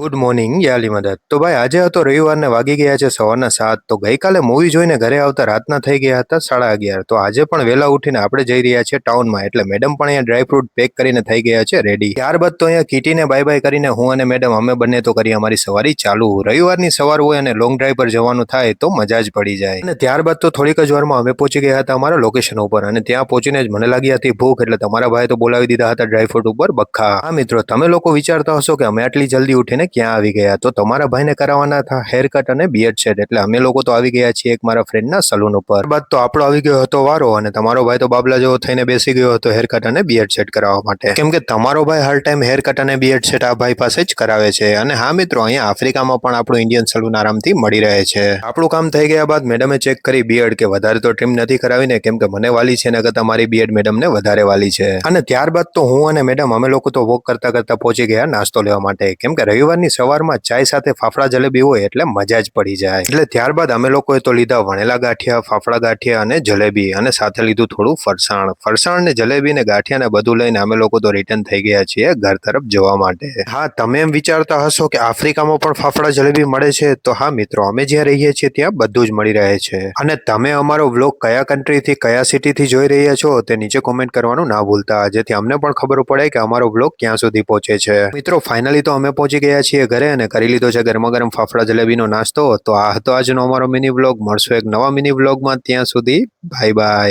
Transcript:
good morning યાલી મદદ તો ભાઈ આજે હતો રવિવારને વાગી ગયા છે સવારના 7 તો ગઈકાલે મૂવી જોઈને ઘરે આવતા રાતના થઈ ગયા હતા 11:30 તો આજે પણ વહેલા ઉઠીને આપણે જઈ રહ્યા છીએ ટાઉનમાં એટલે મેડમ પણ અહીંયા ડ્રાયફ્રૂટ પેક કરીને થઈ ગયા છે રેડી ત્યારબાદ તો અહીંયા કીટીને બાય બાય કરીને હું અને મેડમ અમે બંને તો કરી અમારી સવારી ચાલુ રવિવારની સવાર હોય અને લોંગ ડ્રાઈવ પર જવાનું થાય તો મજા જ પડી જાય અને ત્યારબાદ તો થોડીક જ વારમાં અમે પહોંચી ગયા હતા અમારા લોકેશન ઉપર અને ત્યાં પહોંચીને જ મને લાગી હતી ભૂખ એટલે તમારા ભાઈ તો બોલાવી દીધા હતા ડ્રાયફ્રૂટ ઉપર બખ્ખા હા મિત્રો તમે લોકો વિચારતા હશો કે અમે આટલી જલ્દી ઉઠીને ક્યાં આવી ગયા તો તમારા ભાઈને કરાવવાના હતા હેર કટ અને બિયર્ડ સેટ એટલે અમે લોકો તો આવી ગયા છીએ એક મારા ફ્રેન્ડના સલૂન ઉપર બાદ તો આપણો આવી ગયો હતો વારો અને તમારો ભાઈ તો બાબલા જેવો થઈને બેસી ગયો હતો હેર કટ અને બિયર્ડ સેટ કરાવવા માટે કેમ કે તમારો ભાઈ હર ટાઈમ હેર કટ અને બિયર્ડ સેટ આ ભાઈ પાસે જ કરાવે છે અને હા મિત્રો અહીંયા આફ્રિકામાં પણ આપણું ઇન્ડિયન સલૂન આરામથી મળી રહે છે આપણું કામ થઈ ગયા બાદ મેડમે ચેક કરી બિયર્ડ કે વધારે તો ટ્રીમ નથી કરાવીને કેમ કે મને વાલી છે ને કે તમારી બિયર્ડ મેડમને વધારે વાલી છે અને ત્યારબાદ તો હું અને મેડમ અમે લોકો તો વોક કરતા કરતા પહોંચી ગયા નાસ્તો લેવા માટે કેમ કે રવિવારની સવારમાં ચાય સાથે ફાફડા જલેબી હોય એટલે મજા જ પડી જાય એટલે ત્યારબાદ અમે લોકોએ તો લીધા વણેલા ગાંઠિયા ફાફડા ગાંઠિયા અને જલેબી અને સાથે લીધું થોડું ફરસાણ ને જલેબી ને ગાંઠિયા ને બધું લઈને અમે લોકો તો રિટર્ન થઈ ગયા છીએ ઘર તરફ જવા માટે હા તમે એમ વિચારતા હશો કે આફ્રિકામાં પણ ફાફડા જલેબી મળે છે તો હા મિત્રો અમે જ્યાં રહીએ છીએ ત્યાં બધું જ મળી રહે છે અને તમે અમારો વ્લોગ કયા કન્ટ્રીથી કયા સિટીથી જોઈ રહ્યા છો તે નીચે કોમેન્ટ કરવાનું ના ભૂલતા જેથી અમને પણ ખબર પડે કે અમારો વ્લોગ ક્યાં સુધી પહોંચે છે મિત્રો ફાઇનલી તો અમે પહોંચી ગયા છીએ ઘરે અને કરી લીધો છે ગરમા ગરમ ફાફડા જલેબીનો નાસ્તો તો આ હતો આજનો અમારો મિની વ્લોગ મળશું એક નવા મિની વ્લોગમાં ત્યાં સુધી બાય બાય